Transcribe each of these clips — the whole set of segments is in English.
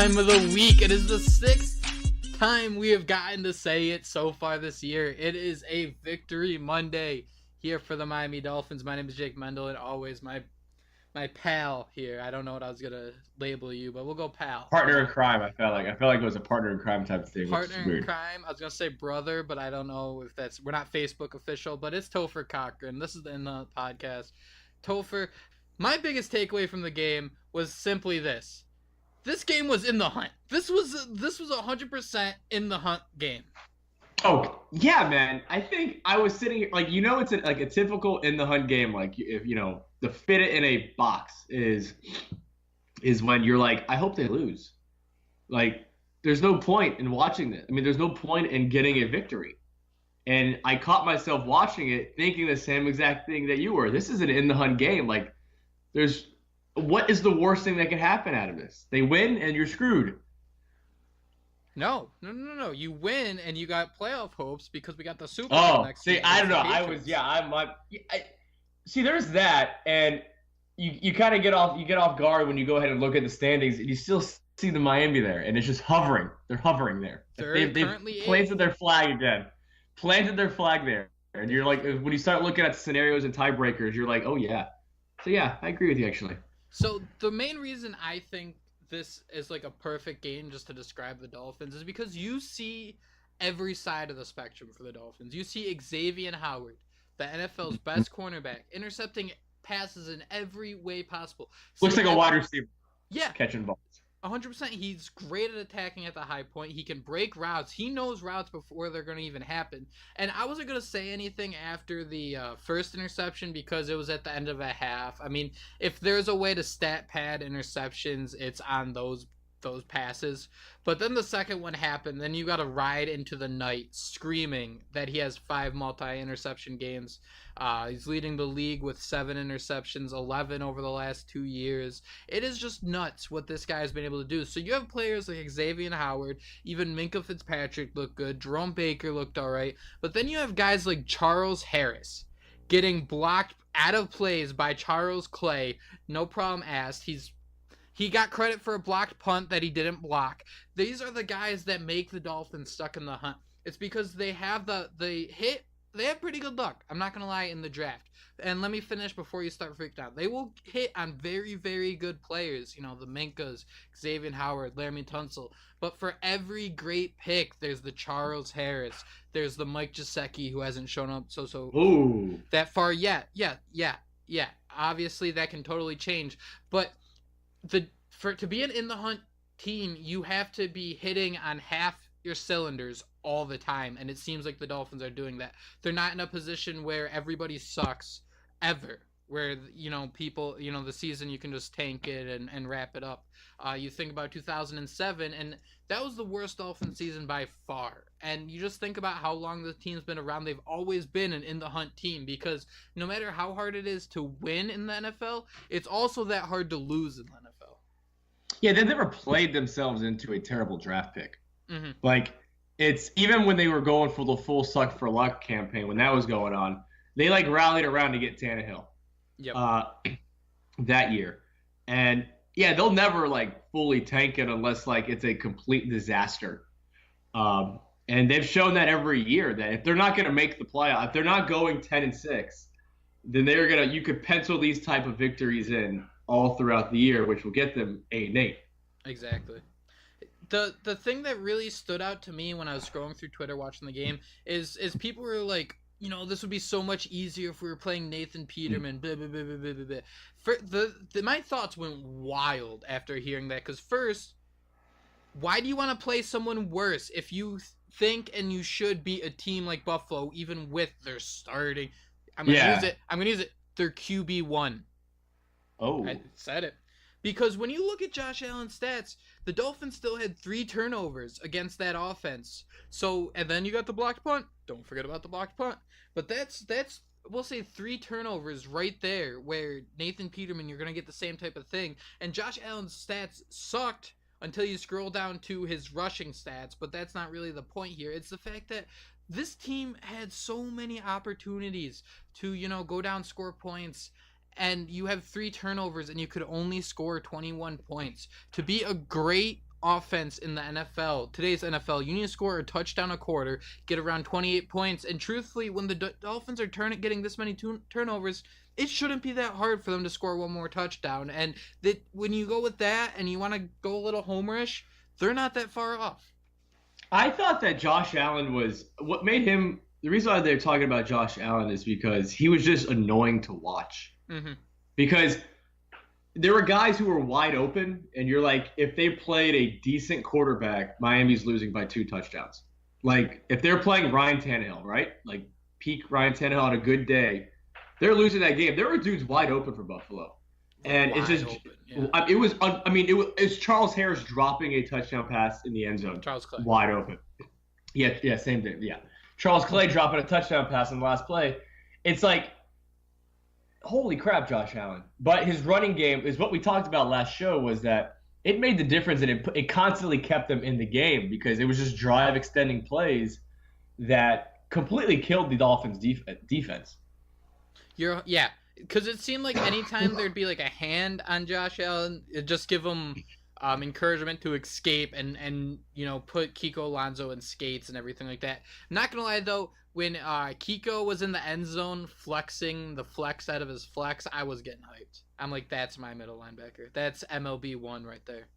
time of the week. It is the 6th time we have gotten to say it so far this year. It is a Victory Monday here for the Miami Dolphins. My name is Jake Mendel, and always my pal here. I don't know what I was gonna label you, but we'll go pal. Partner in crime. I felt like it was a partner in crime type of thing. Partner in crime. I was gonna say brother, but I don't know if that's. We're not Facebook official, but it's Topher Cochran. This is in the podcast. Topher, my biggest takeaway from the game was simply this. This game was in the hunt. This was 100% in the hunt game. Oh, yeah, man. I think I was sitting here, like, it's a typical in the hunt game. Like, if, to fit it in a box is when you're like, I hope they lose. Like, there's no point in watching this. I mean, there's no point in getting a victory. And I caught myself watching it thinking the same exact thing that you were. This is an in the hunt game. Like, what is the worst thing that could happen out of this? They win and you're screwed. No. You win and you got playoff hopes because we got the Super Bowl next year. I don't know. See, there's that, and you kind of get off guard when you go ahead and look at the standings, and you still see the Miami there, and it's just hovering. They're hovering there. They've planted their flag again. Planted their flag there, and you're like, when you start looking at scenarios and tiebreakers, you're like, oh yeah. So yeah, I agree with you actually. So the main reason I think this is like a perfect game just to describe the Dolphins is because you see every side of the spectrum for the Dolphins. You see Xavien Howard, the NFL's best cornerback, intercepting passes in every way possible. Looks like a wide receiver. Yeah. Catching balls. 100%. He's great at attacking at the high point. He can break routes. He knows routes before they're going to even happen. And I wasn't going to say anything after the first interception because it was at the end of a half. I mean, if there's a way to stat pad interceptions, it's on those passes. But then the second one happened. Then you got to ride into the night screaming that he has 5 multi-interception games. He's leading the league with 7 interceptions, 11 over the last 2 years. It is just nuts what this guy has been able to do. So you have players like Xavien Howard, even Minkah Fitzpatrick looked good, Jerome Baker looked all right. But then you have guys like Charles Harris getting blocked out of plays by Charles Clay. No problem asked. He got credit for a blocked punt that he didn't block. These are the guys that make the Dolphins stuck in the hunt. It's because they have they have pretty good luck. I'm not going to lie in the draft. And let me finish before you start freaking out. They will hit on very, very good players. The Minkahs, Xavien Howard, Laramie Tunsil. But for every great pick, there's the Charles Harris. There's the Mike Gesicki who hasn't shown up that far yet. Yeah. Obviously, that can totally change. But to be an in the hunt team, you have to be hitting on half your cylinders all the time, and it seems like the Dolphins are doing that. They're not in a position where everybody sucks ever, where people the season you can just tank it and wrap it up. You think about 2007, and that was the worst Dolphins season by far. And you just think about how long the team's been around. They've always been an in the hunt team because no matter how hard it is to win in the NFL, it's also that hard to lose in the NFL. Yeah, they've never played themselves into a terrible draft pick. Mm-hmm. Like, it's even when they were going for the full suck for luck campaign, when that was going on, they rallied around to get Tannehill. Yep. That year. And yeah, they'll never fully tank it unless it's a complete disaster. And they've shown that every year that if they're not going to make the playoff, if they're not going 10-6, then you could pencil these type of victories in all throughout the year, which will get them 8-8. Exactly. The thing that really stood out to me when I was scrolling through Twitter watching the game is people were like, this would be so much easier if we were playing Nathan Peterman. Blah, blah, blah, blah, blah, blah. My thoughts went wild after hearing that. Because first, why do you want to play someone worse if you think and you should beat a team like Buffalo, even with their starting? I'm gonna use it. Their QB1. Oh, I said it. Because when you look at Josh Allen's stats, the Dolphins still had 3 turnovers against that offense. So, and then you got the blocked punt. Don't forget about the blocked punt. But that's we'll say 3 turnovers right there where Nathan Peterman, you're going to get the same type of thing. And Josh Allen's stats sucked until you scroll down to his rushing stats. But that's not really the point here. It's the fact that this team had so many opportunities to, go down, score points. And you have 3 turnovers and you could only score 21 points. To be a great offense in the NFL, today's NFL. You need to score a touchdown a quarter, get around 28 points, and truthfully, when the Dolphins are getting this many turnovers, it shouldn't be that hard for them to score one more touchdown. And that when you go with that and you want to go a little homerish, they're not that far off. I thought that Josh Allen was what made him. The reason why they're talking about Josh Allen is because he was just annoying to watch. Mm-hmm. Because there were guys who were wide open, and you're like, if they played a decent quarterback, Miami's losing by 2 touchdowns. Like, if they're playing Ryan Tannehill, right? Like, peak Ryan Tannehill on a good day, they're losing that game. There were dudes wide open for Buffalo. And it's just open, yeah. It was Charles Harris dropping a touchdown pass in the end zone. Charles Clay. Wide open. Yeah, same thing. Yeah. Charles Clay dropping a touchdown pass in the last play. It's like, holy crap, Josh Allen. But his running game is what we talked about last show, was that it made the difference, and it constantly kept them in the game because it was just drive extending plays that completely killed the Dolphins defense. Yeah, because it seemed like anytime there'd be like a hand on Josh Allen, it'd just give him encouragement to escape and put Kiko Alonso in skates and everything like that. Not gonna lie though, when Kiko was in the end zone flexing the flex out of his flex, I was getting hyped. I'm like, that's my middle linebacker. That's MLB 1 right there.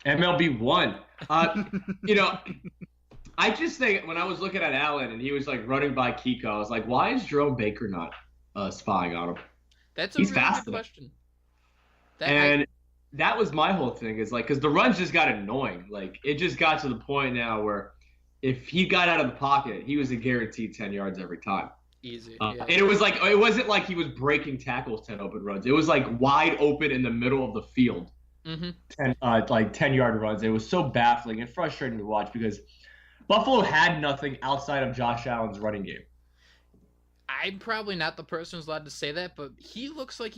MLB 1. I just think when I was looking at Allen and he was like running by Kiko, I was like, why is Jerome Baker not spying on him? That's a really good question. That was my whole thing, is like, because the runs just got annoying. Like, it just got to the point now where if he got out of the pocket, he was a guaranteed 10 yards every time. Easy. And it was like, it wasn't like he was breaking tackles 10 open runs. It was like wide open in the middle of the field. Mm-hmm. 10-yard runs. It was so baffling and frustrating to watch because Buffalo had nothing outside of Josh Allen's running game. I'm probably not the person who's allowed to say that, but he looks like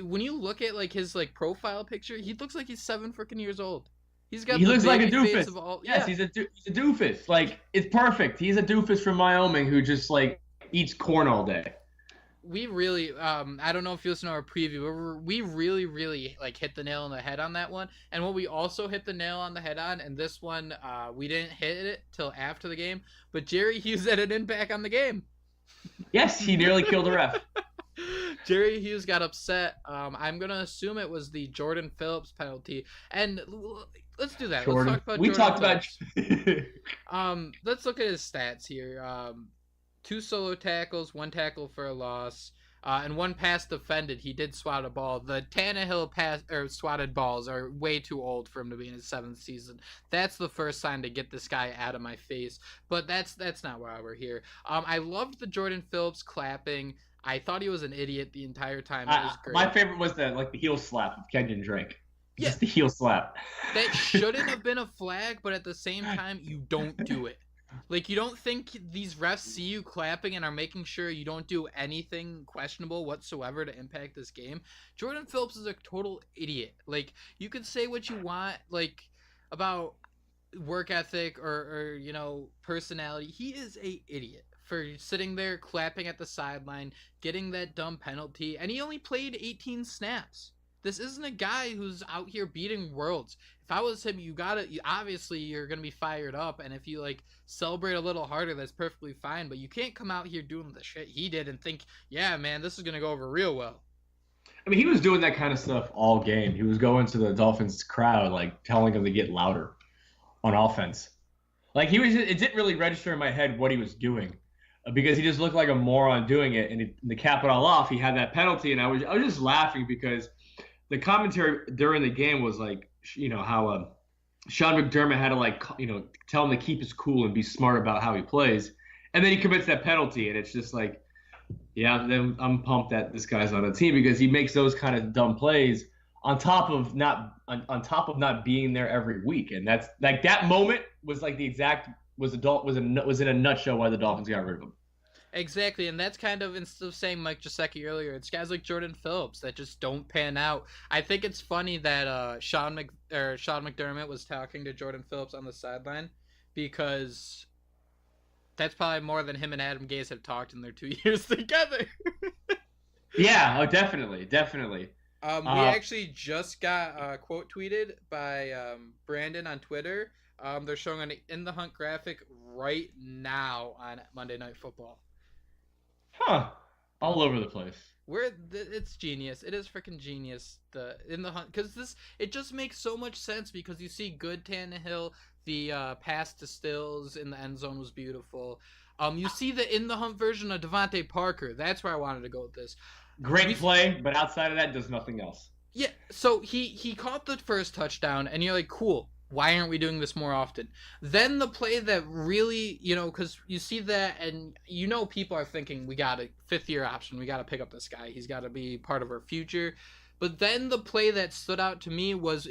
when you look at like his like profile picture, he looks like he's 7 freaking years old. He looks like a doofus. Yes, he's a doofus. Like, it's perfect. He's a doofus from Wyoming who just like eats corn all day. We really, I don't know if you listen to our preview, but we really, really like hit the nail on the head on that one. And what we also hit the nail on the head on, and this one, we didn't hit it till after the game, but Jerry Hughes had an impact on the game. Yes, he nearly killed a ref. Jerry Hughes got upset. I'm gonna assume it was the Jordan Phillips penalty, and let's do that. Jordan. Let's talk about. Let's look at his stats here. 2 solo tackles, 1 tackle for a loss, and 1 pass defended. He did swat a ball. The Tannehill swatted balls are way too old for him to be in his 7th season. That's the first sign to get this guy out of my face. But that's not why we're here. I loved the Jordan Phillips clapping. I thought he was an idiot the entire time. It was great. My favorite was the heel slap of Kenyan Drake. Yeah. Just the heel slap. That shouldn't have been a flag, but at the same time, you don't do it. Like, you don't think these refs see you clapping and are making sure you don't do anything questionable whatsoever to impact this game? Jordan Phillips is a total idiot. Like, you could say what you want, like, about work ethic or personality. He is a idiot for sitting there clapping at the sideline, getting that dumb penalty, and he only played 18 snaps. This isn't a guy who's out here beating worlds. If I was him, obviously you're going to be fired up, and if you, like, celebrate a little harder, that's perfectly fine, but you can't come out here doing the shit he did and think, yeah, man, this is going to go over real well. I mean, he was doing that kind of stuff all game. He was going to the Dolphins crowd, like, telling them to get louder on offense. Like, it didn't really register in my head what he was doing because he just looked like a moron doing it, and to cap it all off, he had that penalty, and I was just laughing because the commentary during the game was like, how Sean McDermott had to tell him to keep his cool and be smart about how he plays, and then he commits that penalty, and it's just like, yeah, then I'm pumped that this guy's on a team because he makes those kind of dumb plays on top of not being there every week, and that's like that moment was like was in a nutshell why the Dolphins got rid of him. Exactly, and that's kind of, instead of saying Mike Gesicki earlier, it's guys like Jordan Phillips that just don't pan out. I think it's funny that Sean McDermott was talking to Jordan Phillips on the sideline because that's probably more than him and Adam Gase have talked in their 2 years together. Yeah, oh, definitely. We actually just got a quote tweeted by Brandon on Twitter. They're showing an in the hunt graphic right now on Monday Night Football. Huh. All over the place. It's genius. It is freaking genius. The in the hunt, because it just makes so much sense, because you see good Tannehill. The pass to Stills in the end zone was beautiful. You see the in the hunt version of Devontae Parker. That's where I wanted to go with this. Great play, but outside of that, does nothing else. Yeah, so he caught the first touchdown, and you're like, cool. Why aren't we doing this more often? Then the play that really, because you see that, and people are thinking, we got a fifth-year option. We got to pick up this guy. He's got to be part of our future. But then the play that stood out to me was,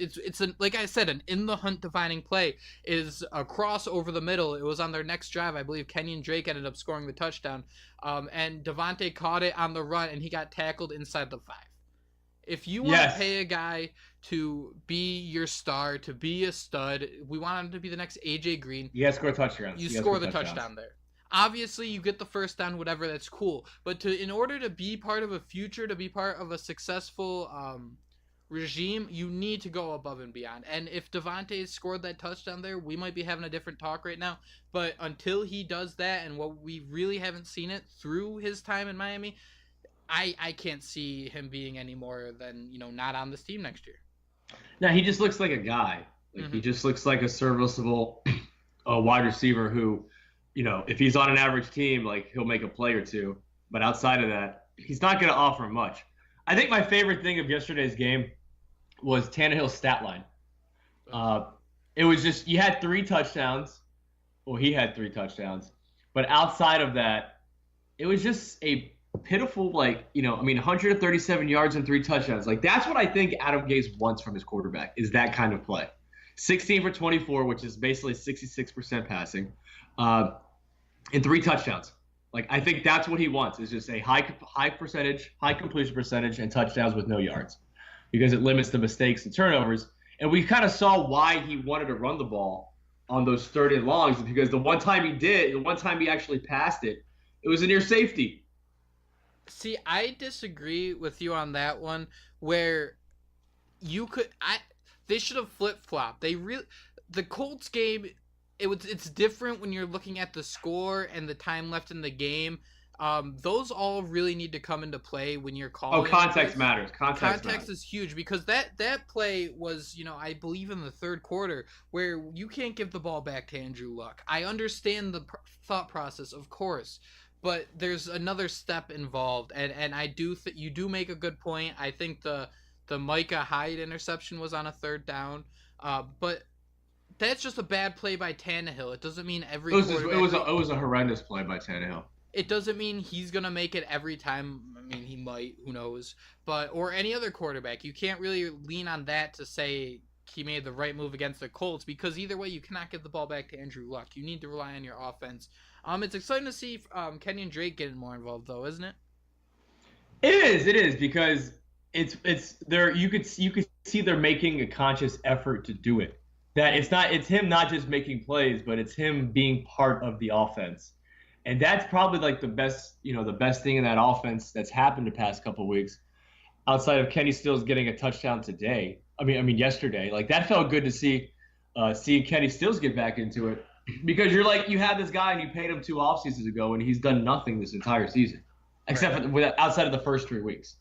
like I said, an in-the-hunt defining play. Is a cross over the middle. It was on their next drive. I believe Kenyan Drake ended up scoring the touchdown. And Devontae caught it on the run, and he got tackled inside the 5. If you want to pay a guy to be your star, to be a stud, we want him to be the next AJ Green. You gotta score touchdowns. You score the touchdown there. Obviously, you get the first down, whatever, that's cool. But in order to be part of a future, to be part of a successful regime, you need to go above and beyond. And if Devontae scored that touchdown there, we might be having a different talk right now. But until he does that, and what we really haven't seen it through his time in Miami, I can't see him being any more than, not on this team next year. No, he just looks like a guy. He just looks like a serviceable wide receiver who, if he's on an average team, he'll make a play or two. But outside of that, he's not going to offer much. I think my favorite thing of yesterday's game was Tannehill's stat line. It was just, you had 3 touchdowns. Well, he had 3 touchdowns. But outside of that, it was just a pitiful, 137 yards and 3 touchdowns. That's what I think Adam Gase wants from his quarterback, is that kind of play. 16 for 24, which is basically 66% passing, and 3 touchdowns. I think that's what he wants, is just a high percentage, high completion percentage, and touchdowns with no yards, because it limits the mistakes and turnovers. And we kind of saw why he wanted to run the ball on those 3rd and longs, because the one time he actually passed it, it was a near safety. See, I disagree with you on that one, where they should have flip-flopped. The Colts game, it's different when you're looking at the score and the time left in the game. Those all really need to come into play when you're calling. Context matters. Context is huge, because that play was, I believe in the 3rd quarter, where you can't give the ball back to Andrew Luck. I understand the thought process, of course, but there's another step involved, and I do you do make a good point. I think the Micah Hyde interception was on a 3rd down, but that's just a bad play by Tannehill. It doesn't mean it was a horrendous play by Tannehill. It doesn't mean he's gonna make it every time. I mean, he might, who knows? Or any other quarterback. You can't really lean on that to say he made the right move against the Colts, because either way, you cannot give the ball back to Andrew Luck. You need to rely on your offense. It's exciting to see Kenyan Drake getting more involved, though, isn't it? It is, because it's there. You could see they're making a conscious effort to do it. That it's him not just making plays, but it's him being part of the offense, and that's probably the best thing in that offense that's happened the past couple of weeks, outside of Kenny Stills getting a touchdown today. I mean yesterday. That felt good to see, seeing Kenny Stills get back into it. Because you had this guy and you paid him 2 off seasons ago, and he's done nothing this entire season, except for outside of the first 3 weeks.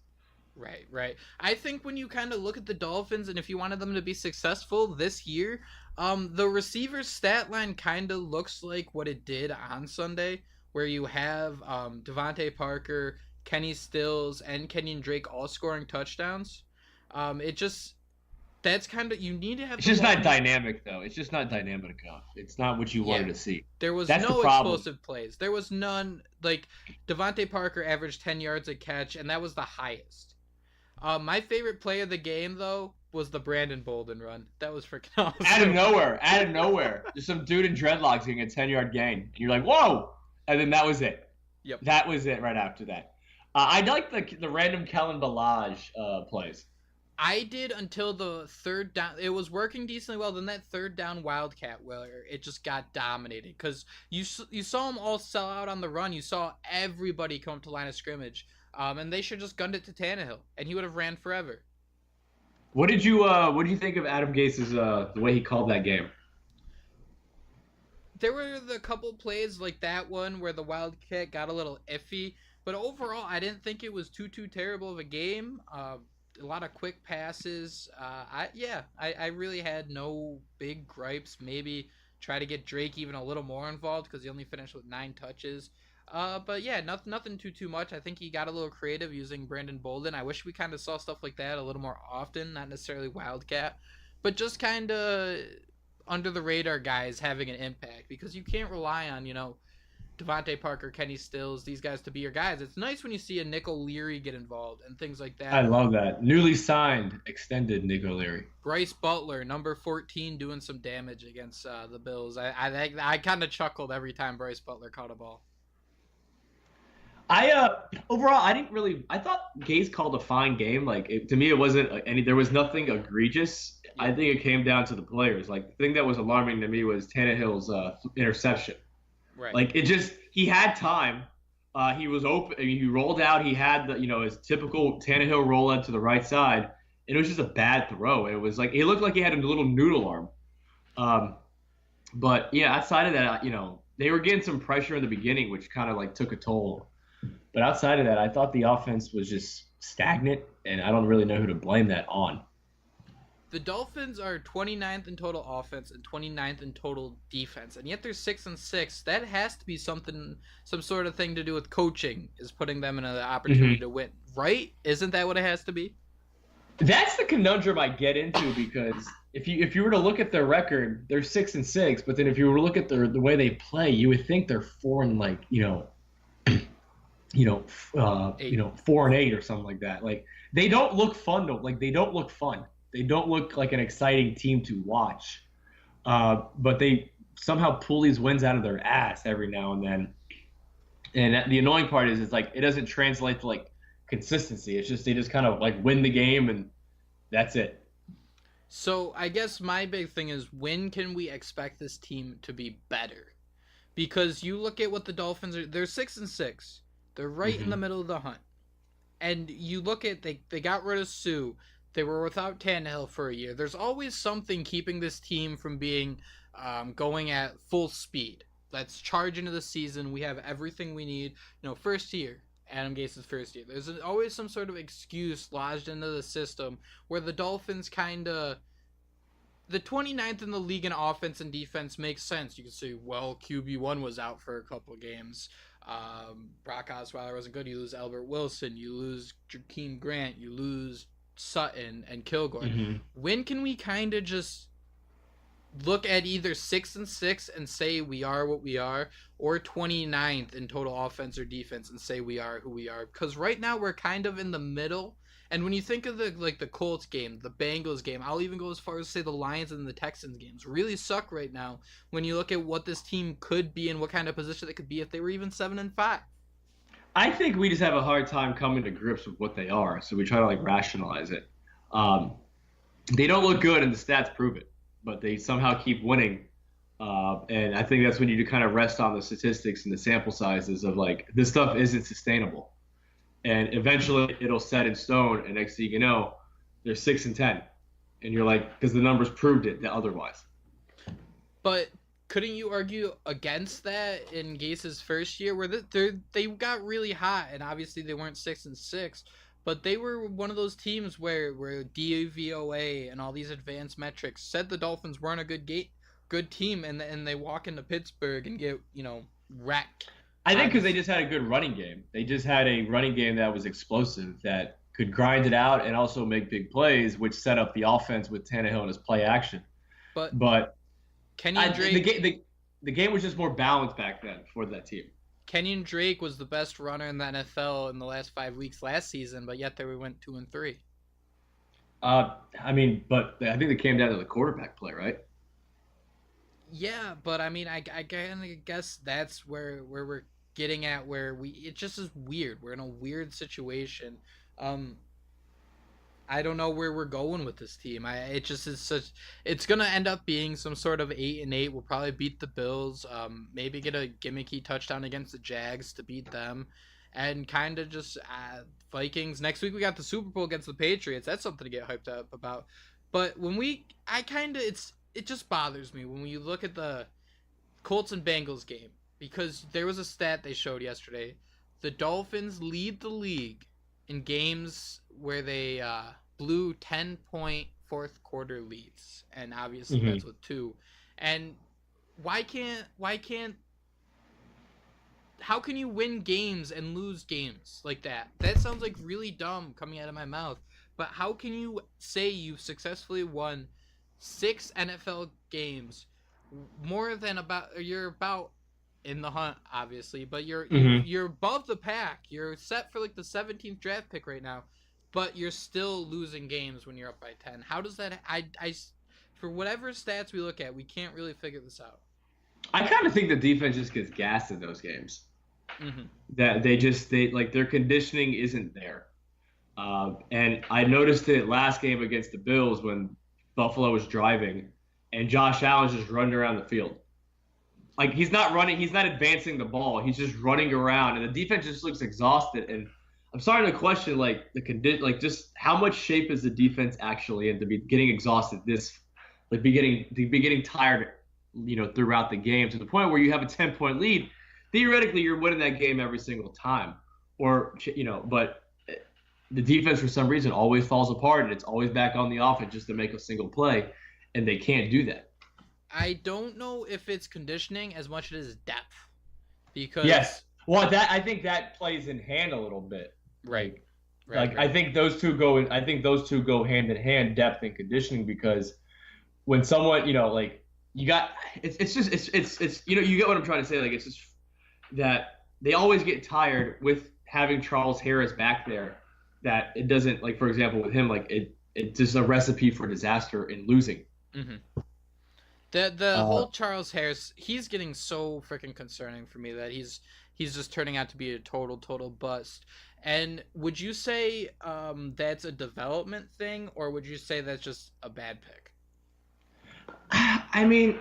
Right. I think when you kind of look at the Dolphins, and if you wanted them to be successful this year, the receivers' stat line kind of looks like what it did on Sunday, where you have Devontae Parker, Kenny Stills, and Kenyan Drake all scoring touchdowns. That's kind of, you need to have. It's just not dynamic, though. It's just not dynamic enough. It's not what you wanted to see. There was no explosive plays. There was none. Devontae Parker averaged 10 yards a catch, and that was the highest. My favorite play of the game, though, was the Brandon Bolden run. That was freaking awesome. Out of nowhere. Just some dude in dreadlocks getting a 10-yard gain. And you're like, whoa! And then that was it. Yep. That was it right after that. I like the random Kellen Balaj plays. I did until the 3rd down. It was working decently well. Then that 3rd down Wildcat, where it just got dominated, because you saw them all sell out on the run. You saw everybody come up to line of scrimmage, and they should just gunned it to Tannehill, and he would have ran forever. What did you think of Adam Gase's the way he called that game? There were the couple plays like that one where the Wildcat got a little iffy, but overall, I didn't think it was too terrible of a game. A lot of quick passes. I really had no big gripes. Maybe try to get Drake even a little more involved because he only finished with 9 touches. But yeah, nothing too much. I think he got a little creative using Brandon Bolden. I wish we kind of saw stuff like that a little more often, not necessarily Wildcat, but just kind of under the radar guys having an impact because you can't rely on Devontae Parker, Kenny Stills, these guys to be your guys. It's nice when you see a Nick O'Leary get involved and things like I that. love that. Newly signed, extended Nick O'Leary. Bryce Butler, number 14, doing some damage against the Bills. I kind of chuckled every time Bryce Butler caught a ball. Overall I didn't really. I thought Gase called a fine game. To me, it wasn't any. There was nothing egregious. I think it came down to the players. Like the thing that was alarming to me was Tannehill's interception. Right. Like it just he had time. He was open. I mean, he rolled out. He had his typical Tannehill roll out to the right side. And it was just a bad throw. It was like it looked like he had a little noodle arm. But yeah, outside of that, they were getting some pressure in the beginning, which kind of like took a toll. But outside of that, I thought the offense was just stagnant, and I don't really know who to blame that on. The Dolphins are 29th in total offense and 29th in total defense, and yet they're 6-6. That has to be some sort of thing to do with coaching, is putting them in an opportunity to win, right? Isn't that what it has to be? That's the conundrum I get into because if you were to look at their record, they're 6-6, but then if you were to look at the way they play, you would think they're 4-8 or something like that. Like they don't look fun though. Like they don't look fun. They don't look like an exciting team to watch. But they somehow pull these wins out of their ass every now and then. And the annoying part is, it's like it doesn't translate to like consistency. It's just they just kind of like win the game and that's it. So I guess my big thing is, when can we expect this team to be better? Because you look at what the Dolphins are, they're 6-6. They're right in the middle of the hunt. And you look at, they got rid of Sue. They were without Tannehill for a year. There's always something keeping this team from being going at full speed. Let's charge into the season. We have everything we need. First year, Adam Gase's first year. There's always some sort of excuse lodged into the system where the Dolphins kind of... The 29th in the league in offense and defense makes sense. You can say, well, QB1 was out for a couple of games. Brock Osweiler wasn't good. You lose Albert Wilson. You lose Jakeem Grant. You lose Sutton and Kilgore. When can we kind of just look at either 6-6 and say we are what we are, or 29th in total offense or defense and say we are who we are? Because right now we're kind of in the middle. And when you think of the Colts game, the Bengals game, I'll even go as far as to say the Lions and the Texans games really suck right now when you look at what this team could be and what kind of position they could be if they were even 7-5. I think we just have a hard time coming to grips with what they are, so we try to like rationalize it. They don't look good, and the stats prove it, but they somehow keep winning. And I think that's when you kind of rest on the statistics and the sample sizes of like this stuff isn't sustainable. And eventually it'll set in stone, and next thing you know, they're 6-10, and you're like, because the numbers proved it otherwise. But couldn't you argue against that in Gase's first year, where they got really hot, and obviously they weren't 6-6, but they were one of those teams where DVOA and all these advanced metrics said the Dolphins weren't a good team, and they walk into Pittsburgh and get wrecked. I think because they just had a good running game. They just had a running game that was explosive, that could grind it out and also make big plays, which set up the offense with Tannehill and his play action. But Kenyan Drake, the game was just more balanced back then for that team. Kenyan Drake was the best runner in the NFL in the last 5 weeks last season, but yet we went 2-3. But I think it came down to the quarterback play, right? Yeah, but I guess that's where we're getting at, where it just is weird. We're in a weird situation. I don't know where we're going with this team. It's gonna end up being some sort of 8-8. We'll probably beat the Bills. Maybe get a gimmicky touchdown against the Jags to beat them, and kind of just Vikings. Next week we got the Super Bowl against the Patriots. That's something to get hyped up about. But it just bothers me when you look at the Colts and Bengals game, because there was a stat they showed yesterday. The Dolphins lead the league in games where they blew 10-point fourth quarter leads, and obviously that's with 2. And how can you win games and lose games like that? That sounds like really dumb coming out of my mouth. But how can you say you've successfully won 6 NFL games, you're about in the hunt, obviously, but you're above the pack. You're set for like the 17th draft pick right now, but you're still losing games when you're up by 10. How does that? For whatever stats we look at, we can't really figure this out. I kind of think the defense just gets gassed in those games. That their conditioning isn't there. And I noticed it last game against the Bills when Buffalo was driving, and Josh Allen's just running around the field. Like, he's not running, he's not advancing the ball. He's just running around, and the defense just looks exhausted. And I'm starting to question, like, just how much shape is the defense actually in to be getting exhausted to be getting tired, throughout the game, to the point where you have a 10-point lead. Theoretically, you're winning that game every single time, but the defense for some reason always falls apart, and it's always back on the offense just to make a single play, and they can't do that. I don't know if it's conditioning as much as depth, because yes, well, I think that plays in hand a little bit. Right. I think those two go hand in hand, depth and conditioning, because when someone, you get what I'm trying to say. Like, it's just that they always get tired with having Charles Harris back there. That it doesn't, like, for example, with him, like, it's just a recipe for disaster in losing. The whole Charles Harris, he's getting so freaking concerning for me that he's just turning out to be a total bust. And would you say that's a development thing, or would you say that's just a bad pick? I mean,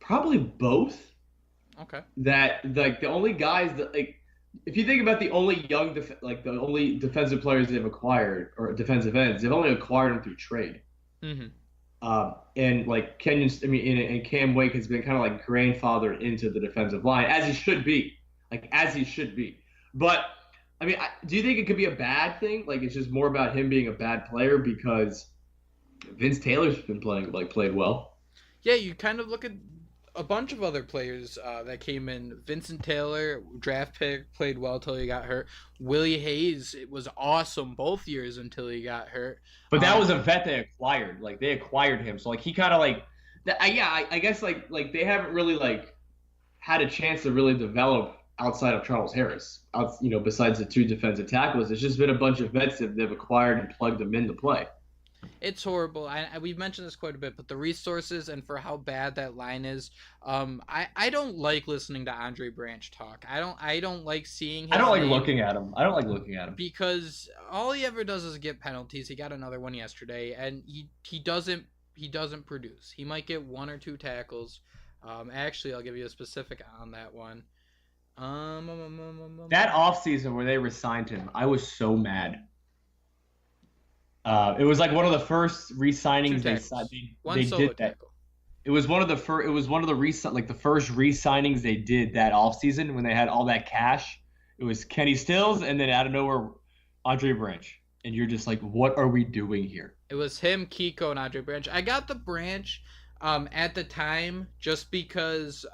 probably both. Okay. That, like, the only guys that, like, if you think about the only the only defensive players they've acquired, or defensive ends, they've only acquired them through trade. And like Kenyan, and Cam Wake has been kind of like grandfathered into the defensive line, as he should be. But I mean, do you think it could be a bad thing? Like, it's just more about him being a bad player because Vince Taylor's been played well. Yeah, you kind of look at a bunch of other players that came in. Vincent Taylor, draft pick, played well till he got hurt. Willie Hayes, it was awesome both years until he got hurt. But that was a vet they acquired. Like, they acquired him, so like he kind of like, I guess like they haven't really like had a chance to really develop outside of Charles Harris. Besides the 2 defensive tackles, it's just been a bunch of vets that they've acquired and plugged them into play. It's horrible. We've mentioned this quite a bit, but the resources and for how bad that line is, I don't like listening to Andre Branch talk. I don't like seeing him. I don't like looking at him. Because all he ever does is get penalties. He got another one yesterday, and he doesn't produce. He might get 1 or 2 tackles. Actually, I'll give you a specific on that one. That offseason where they resigned him, I was so mad. It was like one of the first re-signings they did that. It was one of the first. It was one of the the first re-signings they did that offseason when they had all that cash. It was Kenny Stills, and then out of nowhere, Andre Branch, and you're just like, what are we doing here? It was him, Kiko, and Andre Branch. I got the Branch at the time just because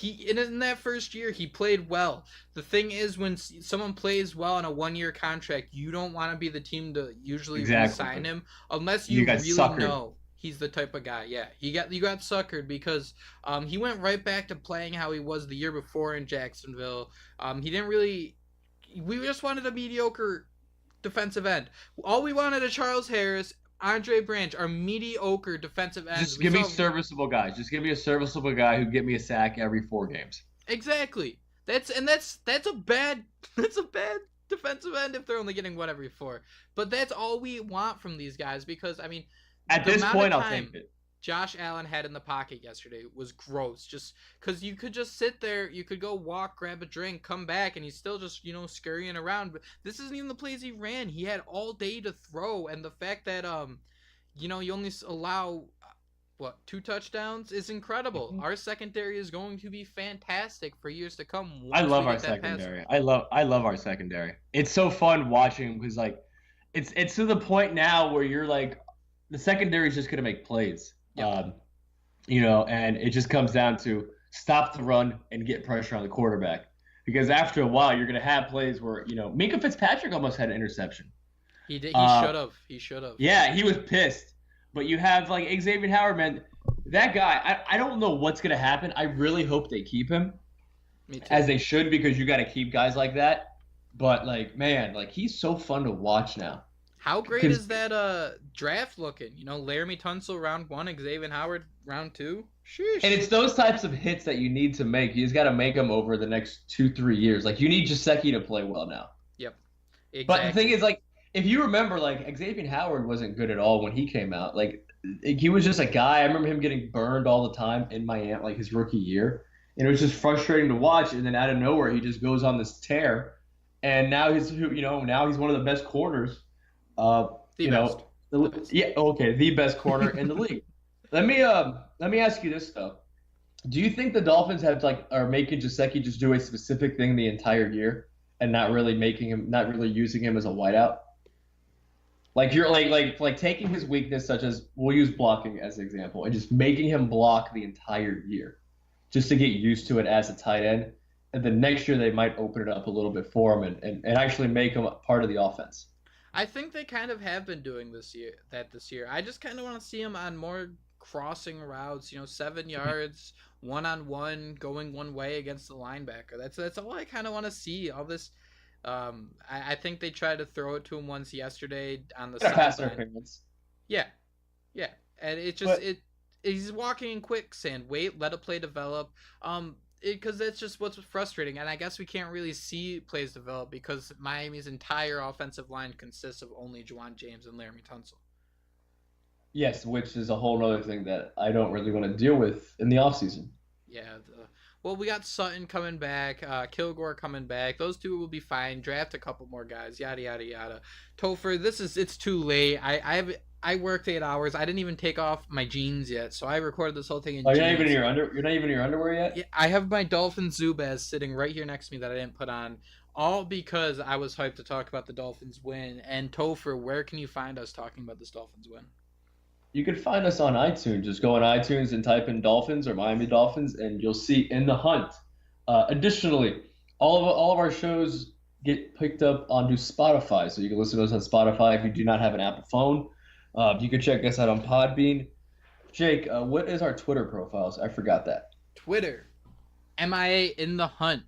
in that first year he played well. The thing is, when someone plays well on a 1-year contract, you don't want to be the team to usually re-sign him unless you really know he's the type of guy. Yeah, you got suckered because he went right back to playing how he was the year before in Jacksonville. He didn't really. We just wanted a mediocre defensive end. All we wanted a Charles Harris, Andre Branch, are mediocre defensive ends. Just give me serviceable guys. Just give me a serviceable guy who get me a sack every 4 games. Exactly. That's a bad defensive end if they're only getting 1 every 4. But that's all we want from these guys because, I mean, at this point, I'll take it. Josh Allen had in the pocket yesterday was gross. Just because you could just sit there, you could go walk, grab a drink, come back, and he's still just, scurrying around. But this isn't even the plays he ran. He had all day to throw, and the fact that, you only allow, 2 touchdowns is incredible. Mm-hmm. Our secondary is going to be fantastic for years to come. I love our secondary. I love our secondary. It's so fun watching because, like, it's to the point now where you're like, the secondary is just going to make plays. Yep. And it just comes down to stop the run and get pressure on the quarterback. Because after a while, you're going to have plays where, Minkah Fitzpatrick almost had an interception. He did. He should have. Yeah, he was pissed. But you have, like, Xavien Howard, man. That guy, I don't know what's going to happen. I really hope they keep him. Me too. As they should, because you got to keep guys like that. But, like, man, like, he's so fun to watch now. How great is that draft looking? Laramie Tunsil round 1, Xavien Howard round 2. Sheesh. And it's those types of hits that you need to make. You just got to make them over the next 2-3 years. Like, you need Gesicki to play well now. Yep. Exactly. But the thing is, like, if you remember, like, Xavien Howard wasn't good at all when he came out. Like, he was just a guy. I remember him getting burned all the time in Miami, like, his rookie year. And it was just frustrating to watch. And then out of nowhere, he just goes on this tear. And now he's one of the best corners. The best corner in the league. Let me ask you this though: do you think the Dolphins are making Gesicki just do a specific thing the entire year and not really using him as a wideout? Like you're like taking his weakness, such as we'll use blocking as an example, and just making him block the entire year, just to get used to it as a tight end, and then next year they might open it up a little bit for him and actually make him a part of the offense. I think they kind of have been doing this year. I just kind of want to see him on more crossing routes, 7 yards, one-on-one, going one way against the linebacker. That's all I kind of want to see. All this, I think they tried to throw it to him once yesterday on the sideline. Yeah, and he's walking in quicksand. Wait, let a play develop. Because that's just what's frustrating, and I guess we can't really see plays develop because Miami's entire offensive line consists of only Juwan James and Laramie Tunsil. Yes, which is a whole other thing that I don't really want to deal with in the offseason. Yeah, we got Sutton coming back, Kilgore coming back. Those two will be fine. Draft a couple more guys, yada yada yada. Topher, it's too late. I worked 8 hours. I didn't even take off my jeans yet, so I recorded this whole thing in jeans. You're not even in your underwear yet? Yeah, I have my Dolphins Zubaz sitting right here next to me that I didn't put on, all because I was hyped to talk about the Dolphins win. And Topher, where can you find us talking about this Dolphins win? You can find us on iTunes. Just go on iTunes and type in Dolphins or Miami Dolphins, and you'll see In the Hunt. Additionally, all of our shows get picked up onto Spotify, so you can listen to us on Spotify if you do not have an Apple phone. You can check us out on Podbean. Jake, what is our Twitter profiles? I forgot that. Twitter, MIA In the Hunt.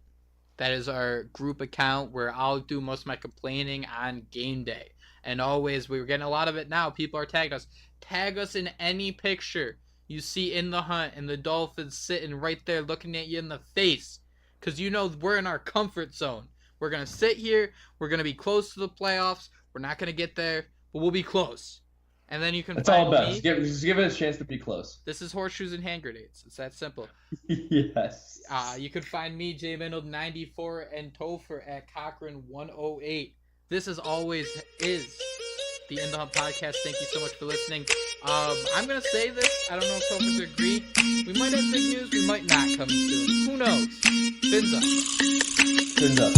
That is our group account where I'll do most of my complaining on game day. And always, we're getting a lot of it now. People are tagging us. Tag us in any picture you see In the Hunt and the Dolphins sitting right there looking at you in the face. Because we're in our comfort zone. We're going to sit here. We're going to be close to the playoffs. We're not going to get there, but we'll be close. And then you can That's all about. Just give it a chance to be close. This is horseshoes and hand grenades. It's that simple. Yes. You can find me, J Mendel 94, and Topher at Cochran 108. This is always the In the Hunt podcast. Thank you so much for listening. I'm gonna say this. I don't know if Topher's agree. We might have big news. We might not coming soon. Who knows? Fins up. Fins up.